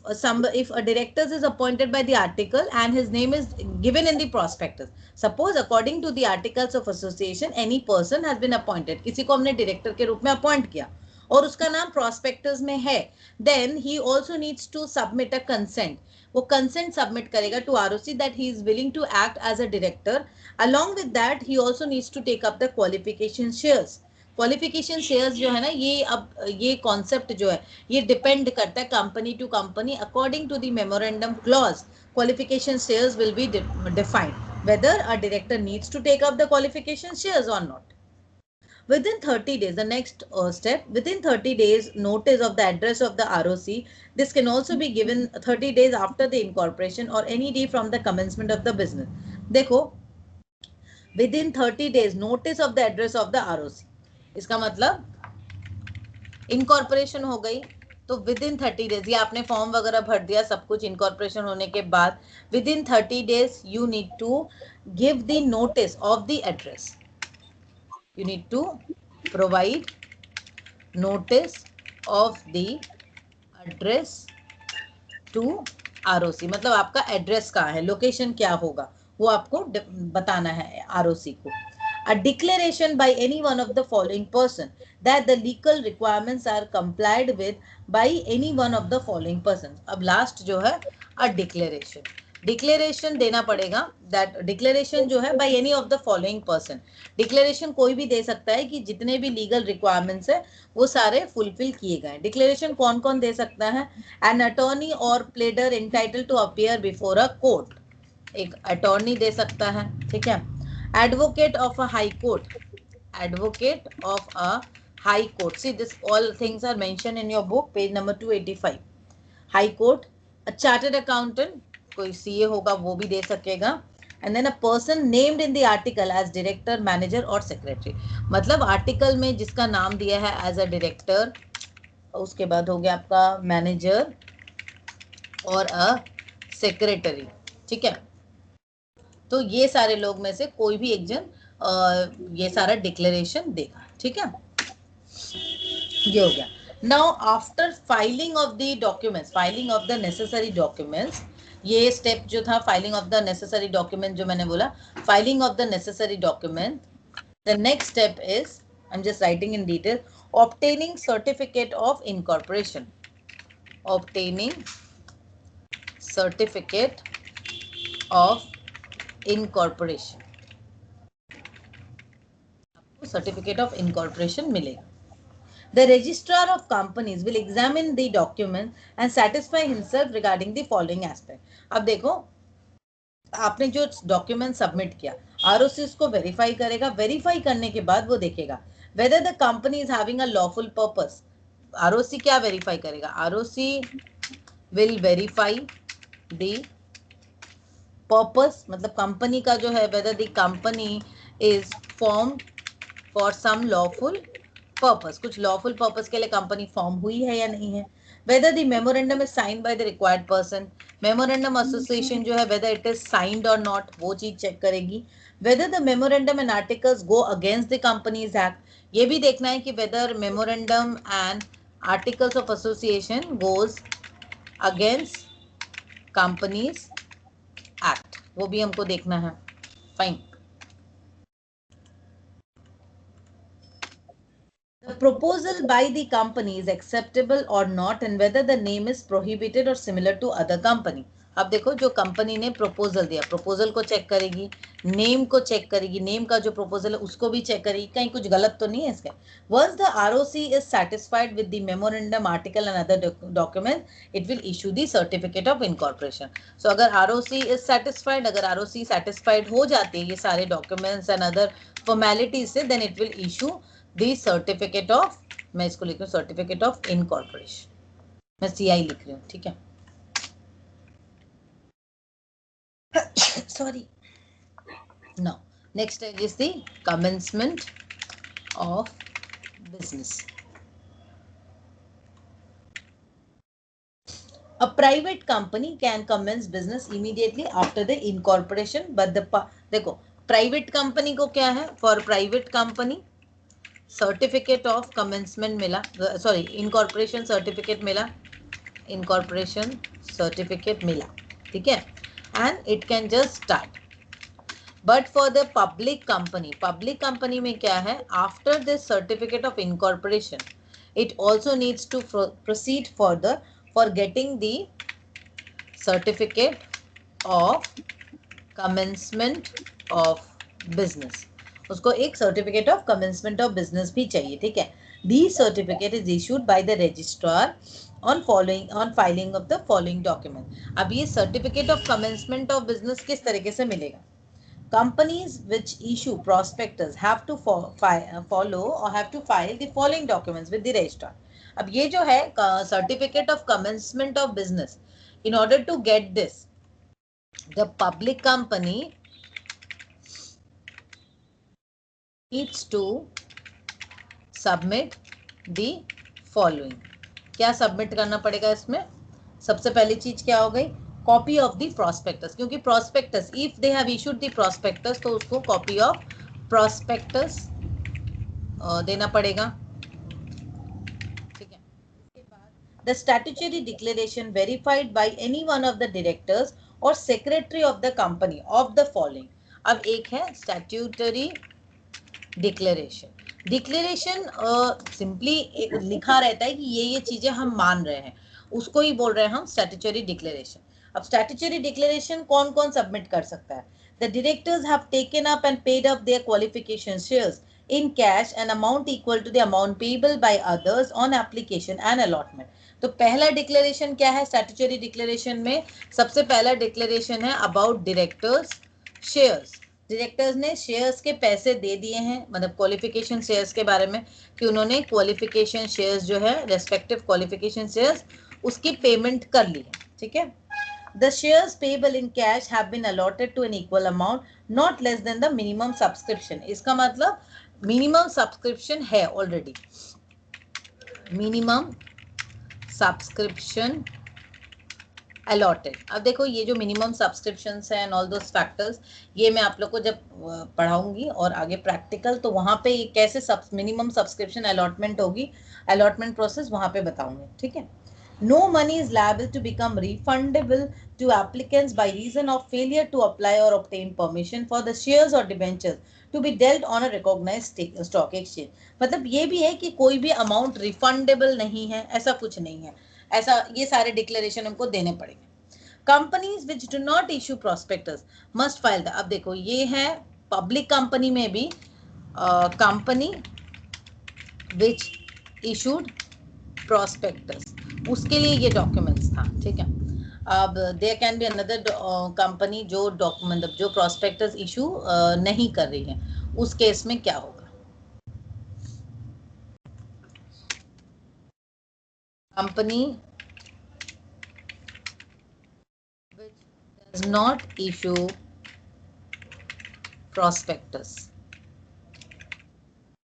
a director is appointed by the article and his name is given in the prospectus. Suppose according to the articles of association, any person has been appointed. किसी को हमने director के रूप में appoint किया और उसका नाम prospectus में है, then he also needs to submit a consent. वो consent submit करेगा to ROC that he is willing to act as a director. Along with that, he also needs to take up the qualification shares. Qualification shares जो है ना, ये अब ये concept जो है, ये डिपेंड करता है company to company. According to the memorandum clause, qualification shares will be defined whether a director needs to take up the qualification shares or not. Within 30 days, the next step, within 30 days notice of the address of the ROC. This can also be given 30 days after the incorporation or any day from the commencement of the business. देखो, within 30 days notice of the address of the ROC. इसका मतलब incorporation हो गई तो with in 30 days, ये आपने form वगैरह भर दिया सब कुछ इनकॉर्पोरेशन होने के बाद, within 30 days you need to give the notice of the address. You need to provide notice of the address to ROC. मतलब आपका एड्रेस कहाँ है, लोकेशन क्या होगा, वो आपको बताना है ROC को. A declaration by any one of the following person that the legal requirements are complied with by any one of the following persons. अब लास्ट जो है a declaration. डिक्लेरेशन देना पड़ेगा. दैट डिक्लेरेशन जो है by any of the following person. Declaration कोई भी दे सकता है कि जितने भी लीगल रिक्वायरमेंट्स है वो सारे फुलफिल किए गए. डिक्लेरेशन कौन कौन दे सकता है? एन अटॉर्नी और pleader entitle to appear before a court. एक अटॉर्नी दे सकता है, ठीक है. Advocate of a high court. Advocate of a high court. See, this all things are mentioned in your book, page number 285. High court, a chartered accountant, कोई CA होगा वो भी दे सकेगा, and then a person named in the article as director, manager और secretary. मतलब article में जिसका नाम दिया है एज अ डायरेक्टर, उसके बाद हो गया आपका मैनेजर और अ सेक्रेटरी, ठीक है। तो ये सारे लोग में से कोई भी एक जन ये सारा डिक्लेरेशन देगा, ठीक है। ये हो गया। Now after filing of the documents, filing of the necessary documents, ये स्टेप जो था filing of the necessary document, जो मैंने बोला filing of the necessary document, the next step is, I am just writing in detail, obtaining certificate of incorporation, obtaining certificate of incorporation, आपको certificate of incorporation मिलेगा। The registrar of companies will examine the document and satisfy himself regarding the following aspect. अब देखो, आपने जो document submit किया, ROC उसको verify करेगा, verify करने के बाद वो देखेगा whether the company is having a lawful purpose। ROC क्या वेरीफाई करेगा? ROC will verify the purpose, मतलब कंपनी का जो है, whether the company is formed for some lawful purpose, कुछ lawful purpose के लिए कंपनी फॉर्म हुई है या नहीं है, whether the memorandum is signed by the required person, memorandum association जो है whether it is signed or not, वो चीज चेक करेगी, whether the memorandum and articles go against the company's act, ये भी देखना है कि whether memorandum and articles of association goes against company's act, वो भी हमको देखना है। Fine. The proposal by the company is acceptable or not and whether the name is prohibited or similar to other company। अब देखो, जो company ने proposal दिया, प्रपोजल को चेक करेगी, नेम को चेक करेगी, नेम का जो प्रपोजल है उसको भी चेक करेगी, कहीं कुछ गलत तो नहीं है इसका। Once the ROC is satisfied with the memorandum, article and other document, it will issue the certificate of incorporation। So अगर ROC is satisfied, अगर ROC satisfied हो जाती है ये सारे documents and other formalities से, then it will issue the certificate of, मैं इसको लिख रही हूँ सर्टिफिकेट ऑफ इनकॉर्पोरेशन, मैं CI लिख रही हूँ, ठीक है। Sorry. Now, next stage is the commencement of business. A private company can commence business immediately after the incorporation, but the देखो private company को क्या है, for private company certificate of commencement मिला, सॉरी इनकॉर्पोरेशन सर्टिफिकेट मिला, incorporation certificate मिला, ठीक है, and it can just start. But for the public company, public company में क्या है, after this certificate of incorporation it also needs to proceed further for getting the certificate of commencement of business, उसको एक certificate of commencement of business भी चाहिए, ठीक है। The certificate is issued by the registrar on filing of the following document. अब ये certificate of commencement of business किस तरीके से मिलेगा? Companies which issue prospectus have to follow or have to file the following documents with the registrar। अब ये जो है certificate of commencement of business, in order to get this, the public company needs to submit the following। क्या submit करना पड़ेगा इसमें? सबसे पहली चीज क्या हो गई? कॉपी ऑफ द प्रोस्पेक्टस, क्योंकि prospectus if they have issued the prospectus तो उसको कॉपी ऑफ प्रोस्पेक्टस देना पड़ेगा, ठीक है। इसके बाद the statutory declaration verified by any one of the directors और secretary of the company of the following. अब एक है स्टैट्यूटरी डिक्लेरेशन। डिक्लेरेशन सिंपली लिखा रहता है कि ये चीजें हम मान रहे हैं, उसको ही बोल रहे हैं हम स्टैट्यूटरी डिक्लेरेशन। अब स्टैट्यूटरी डिक्लेरेशन कौन कौन सबमिट कर सकता है? The directors have taken up and paid up their qualification shares in cash an amount equal to the amount payable by others on application and allotment। तो पहला declaration क्या है स्टैट्यूटरी डिक्लेरेशन में? सबसे पहला डिक्लेरेशन है अबाउट डायरेक्टर्स शेयर्स। डायरेक्टर्स ने shares के पैसे दे दिए हैं, मतलब क्वालिफिकेशन शेयर्स के बारे में, कि उन्होंने क्वालिफिकेशन शेयर्स जो है रेस्पेक्टिव क्वालिफिकेशन शेयर्स उसकी पेमेंट कर ली है, ठीक है। The shares payable in cash have been allotted to an equal amount, not less than the minimum subscription. इसका मतलब minimum subscription है already. Minimum subscription allotted. अब देखो ये जो मिनिमम सब्सक्रिप्शंस हैं एंड ऑल दोस फैक्टर्स, ये मैं आप लोग को जब पढ़ाऊंगी और आगे प्रैक्टिकल, तो वहां पे कैसे मिनिमम सब्सक्रिप्शन अलॉटमेंट होगी, अलॉटमेंट प्रोसेस वहां पे बताऊंगी, ठीक है। No money is liable to become refundable to applicants by reason of failure to apply or obtain permission for the shares or debentures to be dealt on a recognized stock exchange. मतलब ये भी है कि कोई भी amount refundable नहीं है, ऐसा कुछ नहीं है, ऐसा ये सारे डिक्लेरेशन हमको देने पड़ेंगे। Companies which do not issue prospectus must file the, अब देखो ये है पब्लिक कंपनी में भी कंपनी विच इशूड प्रोस्पेक्टस, उसके लिए ये डॉक्यूमेंट्स था, ठीक है। अब there can be another company जो डॉक्यूमेंट जो प्रोस्पेक्टस इशू नहीं कर रही है, उस केस में क्या होगा। Company which does not issue prospectus,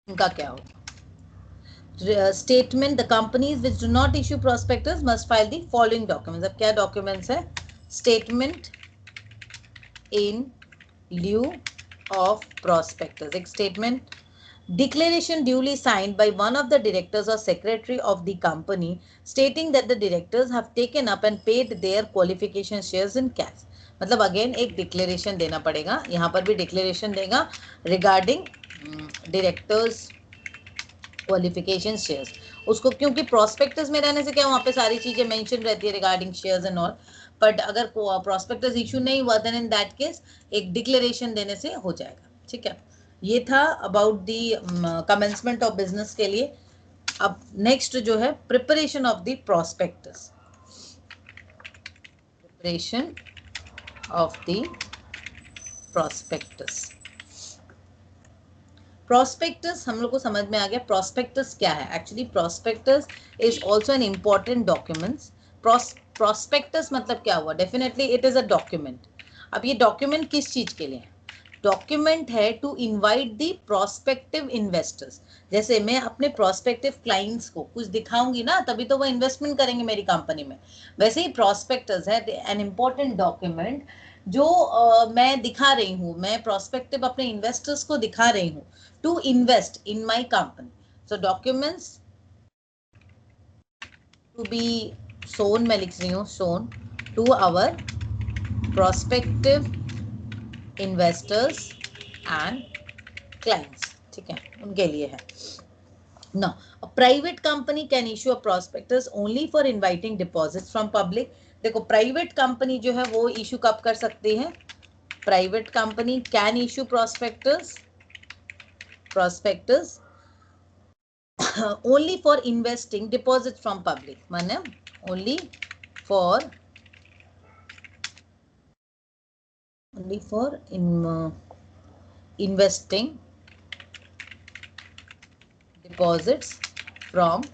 उनका क्या होगा। Statement, the companies which do not issue prospectus must file the following documents. अब क्या डॉक्यूमेंट्स है, statement in lieu of prospectus, एक statement, declaration duly signed by one of the directors or secretary of the company stating that the directors have taken up and paid their qualification shares in cash। मतलब again एक declaration देना पड़ेगा, यहाँ पर भी declaration देगा regarding directors qualification shares उसको, क्योंकि प्रोस्पेक्टस में रहने से क्या वहाँ पे सारी चीजें मेंशन रहती है regarding shares and all, but अगर प्रोस्पेक्टस इशू नहीं हुआ देन इन दैट केस एक डिक्लेरेशन देने से हो जाएगा, ठीक है। ये था about the commencement of business के लिए। अब नेक्स्ट जो है preparation of the prospectus, preparation of the prospectus. Prospectus हम लोग को समझ में आ गया प्रोस्पेक्टस क्या है। Actually prospectus is also an important documents. Prospectus मतलब क्या हुआ, definitely it is a document. अब ये डॉक्यूमेंट किस चीज के लिए है, डॉक्यूमेंट है to invite the prospective investors. जैसे मैं अपने प्रोस्पेक्टिव क्लाइंट्स को कुछ दिखाऊंगी ना, तभी तो वो इन्वेस्टमेंट करेंगे मेरी कंपनी में। वैसे ही प्रोस्पेक्टस है एन इम्पॉर्टेंट डॉक्यूमेंट जो मैं दिखा रही हूँ, मैं प्रोस्पेक्टिव अपने इन्वेस्टर्स को दिखा रही हूँ to invest in my company. So documents to be shown, मैं लिख रही हूँ shown to our prospective investors and clients, ठीक है, उनके लिए है। Now, a private company can issue a prospectus only for inviting deposits from public। देखो प्राइवेट कंपनी जो है वो इशू कब कर सकती है, private company can issue prospectus only for investing deposits from public, माने only for investing deposits from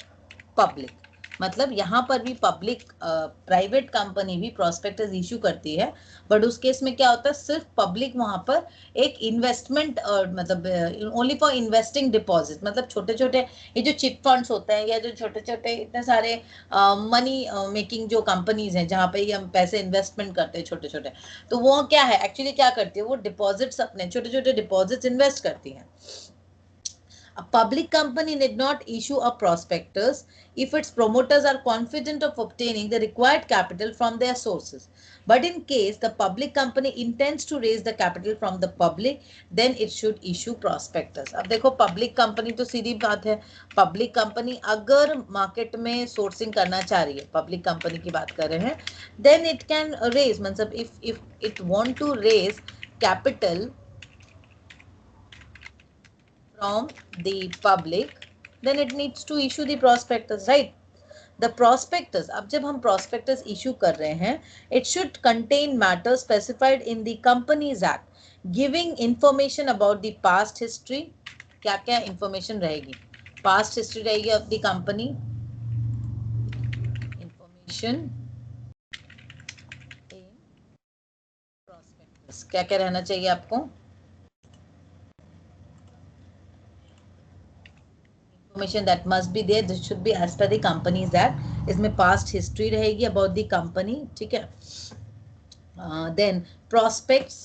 public। मतलब यहाँ पर भी पब्लिक प्राइवेट कंपनी भी प्रोस्पेक्टस इशू करती है, बट उस केस में क्या होता है, सिर्फ पब्लिक वहां पर एक इन्वेस्टमेंट मतलब ओनली फॉर इन्वेस्टिंग डिपॉजिट, मतलब छोटे छोटे ये जो चिट फंड्स होते हैं या जो छोटे छोटे इतने सारे मनी मेकिंग जो कंपनीज हैं जहाँ पे हम पैसे इन्वेस्टमेंट करते हैं छोटे छोटे, तो वो क्या है एक्चुअली क्या करती है, वो डिपॉजिट्स अपने छोटे छोटे डिपॉजिट्स इन्वेस्ट करती हैं। A public company need not issue a prospectus if its promoters are confident of obtaining the required capital from their sources. But in case the public company intends to raise the capital from the public, then it should issue prospectus। अब देखो public company तो सीधी बात है, public company अगर market में sourcing करना चाह रही है, पब्लिक कंपनी की बात कर रहे हैं, then it can raise, मतलब if it want to raise capital from the public, then it needs to issue the prospectus, right? The prospectus, अब जब हम prospectus issue कर रहे हैं, it should contain matters specified in the Companies Act, giving information about the past history। क्या क्या information रहेगी, past history रहेगी of the company, प्रॉस्पेक्टस क्या क्या रहना चाहिए आपको? Information that must be there, this should be as per the companies act. इसमें पास्ट हिस्ट्री रहेगी अबाउट द कंपनी, ठीक है। देन प्रॉस्पेक्ट्स,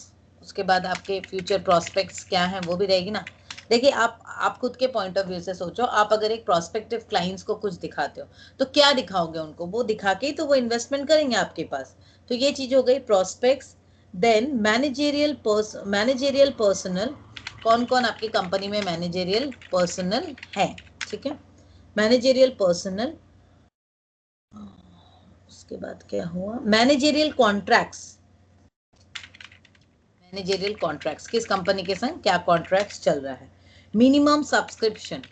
उसके बाद आपके फ्यूचर प्रॉस्पेक्ट्स क्या हैं वो भी रहेगी ना। देखिए आप खुद के पॉइंट ऑफ व्यू से सोचो, आप अगर एक प्रॉस्पेक्टिव क्लाइंट्स को कुछ दिखाते हो तो क्या दिखाओगे उनको? वो दिखा के ही तो वो इन्वेस्टमेंट करेंगे आपके पास। तो ये चीज हो गई प्रॉस्पेक्ट्स। देन मैनेजेरियल पर्सनल, कौन कौन आपकी कंपनी में मैनेजेरियल पर्सनल है, ठीक है। मैनेजेरियल पर्सनल, उसके बाद क्या हुआ? मैनेजेरियल कॉन्ट्रैक्ट्स, मैनेजेरियल कॉन्ट्रैक्ट्स किस कंपनी के संग क्या कॉन्ट्रैक्ट्स चल रहा है। मिनिमम सब्सक्रिप्शन,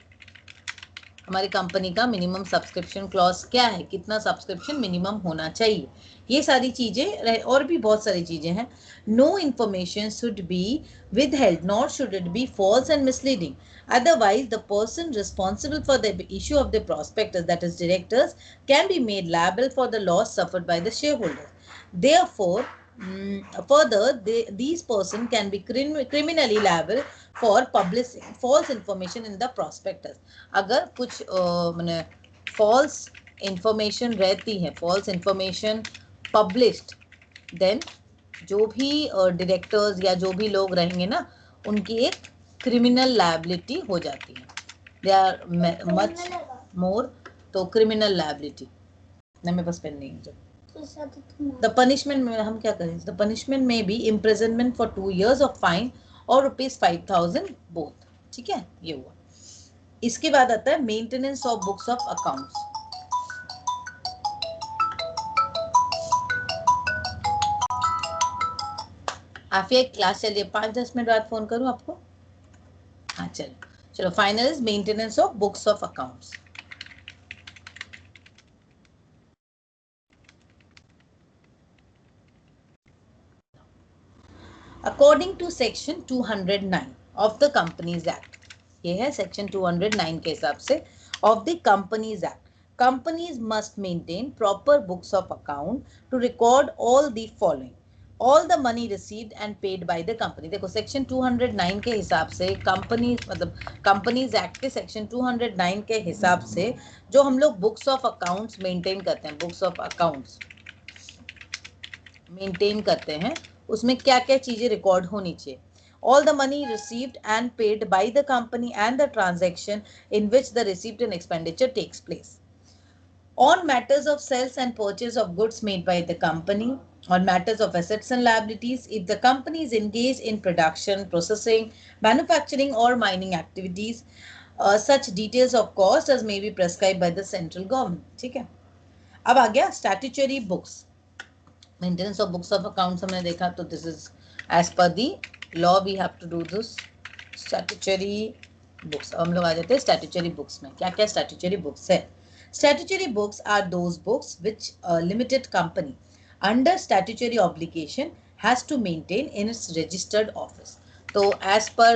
हमारी कंपनी का मिनिमम सब्सक्रिप्शन क्लॉज क्या है, कितना सब्सक्रिप्शन मिनिमम होना चाहिए, ये सारी चीजें और भी बहुत सारी चीजें हैं। No information should be withheld nor should it be false and misleading, otherwise the person responsible for the issue of the prospectus, that is directors, can be made liable for the loss suffered by the shareholders. Therefore, further these person can be criminally liable for publishing false information in the prospectus. अगर कुछ मैंने false information रहती है, false information published, then जो भी directors या जो भी लोग रहेंगे ना, उनकी एक क्रिमिनल लायबिलिटी हो जाती है। दे आर मच मोर, तो क्रिमिनल लायबिलिटी ना, मेरे पास पेन नहीं है। द पनिशमेंट में हम क्या करें? द पनिशमेंट में भी imprisonment for 2 years of fine और ₹5,000 बोथ, ठीक है। ये हुआ। इसके बाद आता है maintenance of books of accounts. Aafiya एक क्लास चलिए, 5-10 मिनट बाद फोन करूं आपको? हाँ चलो चलो। Final is maintenance of books of accounts. According to section 209 of the companies act, ये है सेक्शन 209 के हिसाब से of the companies act, companies must maintain proper books of account to record all the following: all the money received and paid by the company। देखो section 209 के हिसाब से company, मतलब कंपनीज एक्ट के सेक्शन 209 के हिसाब से जो हम लोग बुक्स ऑफ अकाउंट्स मेंटेन करते हैं, बुक्स ऑफ अकाउंट्स मेंटेन करते हैं, उसमें क्या क्या चीजें रिकॉर्ड होनी चाहिए। All the money received and paid by the company and the transaction in which the receipt and expenditure takes place. On matters of sales and purchase of goods made by the company, on matters of assets and liabilities, if the company is engaged in production, processing, manufacturing or mining activities, such details of cost as may be prescribed by the central government, ठीक है। अब आ गया statutory books, maintenance of books of accounts हमने देखा, तो this is as per the law we have to do this statutory books. हम लोग आ जाते हैं स्टैट्यूटरी बुक्स में। क्या क्या स्टैट्यूटरी बुक्स है? Statutory books are those books which a limited company under statutory obligation has to maintain in its registered office. तो as per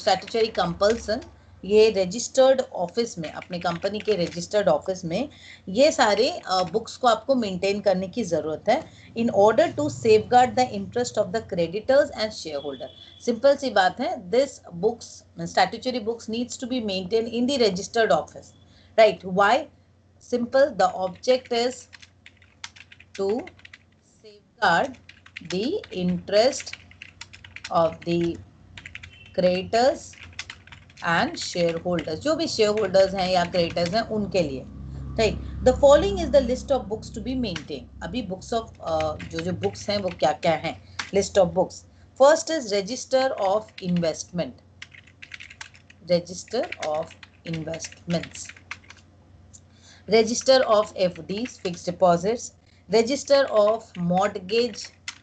statutory compulsion, ये रजिस्टर्ड ऑफिस में, अपने कंपनी के रजिस्टर्ड ऑफिस में ये सारे बुक्स को आपको मेंटेन करने की जरूरत है in order to safeguard the interest of the creditors and shareholder. Simple सी बात है, this books, statutory books needs to be maintain in the registered office, right? Why? Simple, the object is to safeguard the interest of the creditors and shareholders, जो भी shareholders हैं या creditors हैं उनके लिए, right? The following is the list of books to be maintained. अभी books of जो books हैं वो क्या क्या हैं? List of books. First is register of investment, register of investments, register of FDs, fix deposits, register of mortgage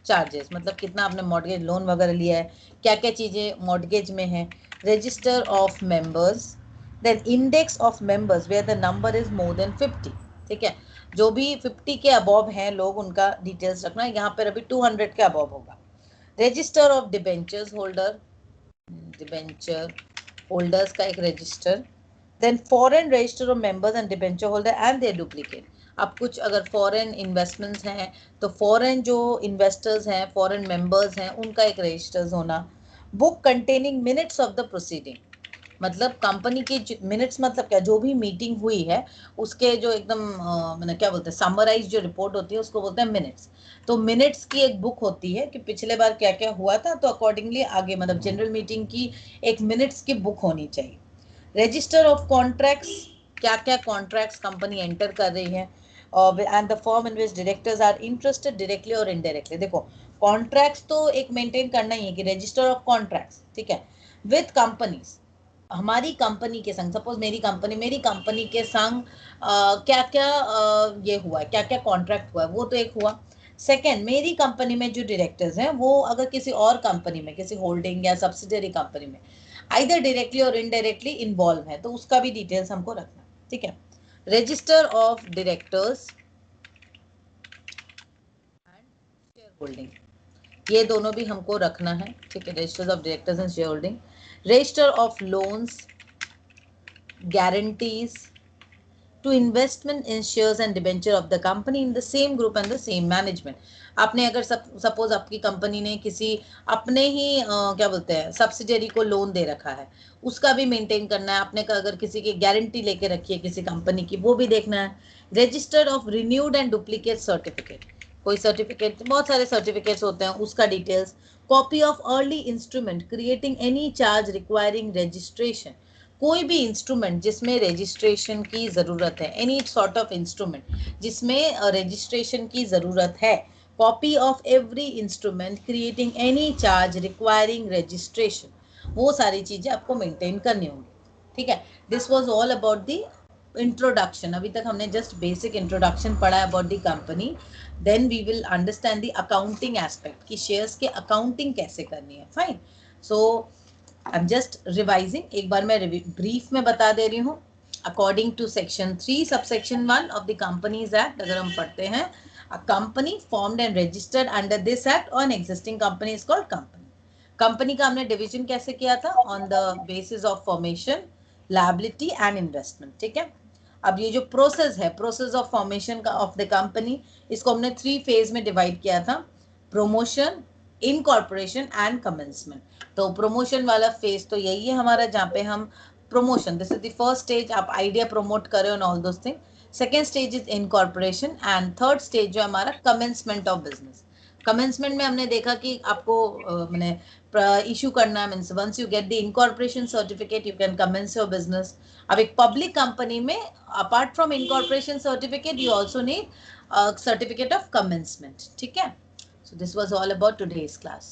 charges, मतलब कितना आपने मॉर्गेज लोन वगैरह लिया है, क्या क्या चीज़ें मॉर्गेज में है, register of members, then index of members where the number is more than 50, ठीक है। जो भी 50 के अबव हैं लोग, उनका डिटेल्स रखना है। यहाँ पर अभी 200 के अबव होगा। Register of debentures holder, debenture holders का एक register, then foreign register of members and debenture holder and their duplicate, अब कुछ अगर फॉरेन इन्वेस्टमेंट्स हैं तो फॉरेन जो इन्वेस्टर्स हैं, फॉरेन मेंबर्स हैं, उनका एक रजिस्टर्स होना। Book containing minutes of the proceeding, मतलब कंपनी की मिनट्स, मतलब क्या, जो भी मीटिंग हुई है उसके जो एकदम मैंने क्या बोलते हैं, समराइज जो रिपोर्ट होती है उसको बोलते हैं मिनट्स। तो मिनट्स की एक बुक होती है कि पिछले बार क्या क्या हुआ था, तो अकॉर्डिंगली आगे मतलब जनरल मीटिंग की एक मिनट्स की बुक होनी चाहिए। रजिस्टर ऑफ कॉन्ट्रैक्ट्स, क्या क्या कॉन्ट्रैक्ट्स कंपनी एंटर कर रही है, और and the firm in which directors are interested directly और इनडायरेक्टली। देखो कॉन्ट्रैक्ट्स तो एक मेंटेन करना ही है कि रजिस्टर ऑफ कॉन्ट्रैक्ट्स, ठीक है, विथ कंपनीज, हमारी कंपनी के संग, सपोज मेरी कंपनी के संग क्या क्या ये हुआ है, क्या क्या कॉन्ट्रैक्ट हुआ है, वो तो एक हुआ। सेकेंड, मेरी कंपनी में जो डायरेक्टर्स हैं वो अगर किसी और कंपनी में, किसी होल्डिंग या सब्सिडरी कंपनी में आइदर डायरेक्टली और इनडायरेक्टली इन्वॉल्व है, तो उसका भी डिटेल्स हमको रखना, ठीक है। Register of directors and share holding, ये दोनों भी हमको रखना है, ठीक है। Registers of directors and share holding, register of loans, guarantees to investment in shares and debenture of the company in the same group and the same management। आपने अगर सपोज आपकी कंपनी ने किसी अपने ही क्या बोलते हैं सब्सिडरी को लोन दे रखा है, उसका भी मेंटेन करना है। आपने अगर किसी की गारंटी लेके रखी है किसी कंपनी की, वो भी देखना है। Registered of renewed and duplicate certificate, कोई सर्टिफिकेट, बहुत सारे सर्टिफिकेट्स होते हैं, उसका details. Copy of early instrument creating any charge requiring registration, कोई भी इंस्ट्रूमेंट जिसमें रजिस्ट्रेशन की ज़रूरत है, एनी सॉर्ट ऑफ इंस्ट्रूमेंट जिसमें रजिस्ट्रेशन की ज़रूरत है। Copy of every instrument creating any charge requiring registration, वो सारी चीज़ें आपको मेंटेन करनी होंगी, ठीक है। This was all about the introduction. अभी तक हमने जस्ट बेसिक इंट्रोडक्शन पढ़ा about the company. Then we will understand the accounting aspect कि शेयर्स के अकाउंटिंग कैसे करनी है। Fine, so I am just revising, एक बार मैं ब्रीफ में बता दे रही हूँ। According to section 3 subsection 1 of the companies act, अगर हम पढ़ते हैं, a company formed and registered under this act on existing company is called company. Company का हमने डिवीजन कैसे किया था, on the basis of formation, liability and investment, ठीक है। अब ये जो प्रोसेस है, प्रोसेस ऑफ फॉर्मेशन का ऑफ द कंपनी, इसको हमने 3 फेज में डिवाइड किया था, प्रमोशन, इनकॉर्पोरेशन एंड कमेंसमेंट। तो प्रमोशन वाला फेज तो यही है हमारा, जहाँ पे हम promotion, this is the first stage, आप आइडिया प्रमोट करें on all those thing. Second stage is incorporation and third stage जो हमारा कमेंसमेंट ऑफ बिजनेस। कमेंसमेंट में हमने देखा कि आपको मैंने इशू करना, means once you get the incorporation certificate you can commence your business. अब एक पब्लिक कंपनी में apart from incorporation certificate you also need certificate of commencement, ठीक है। So this was all about today's class.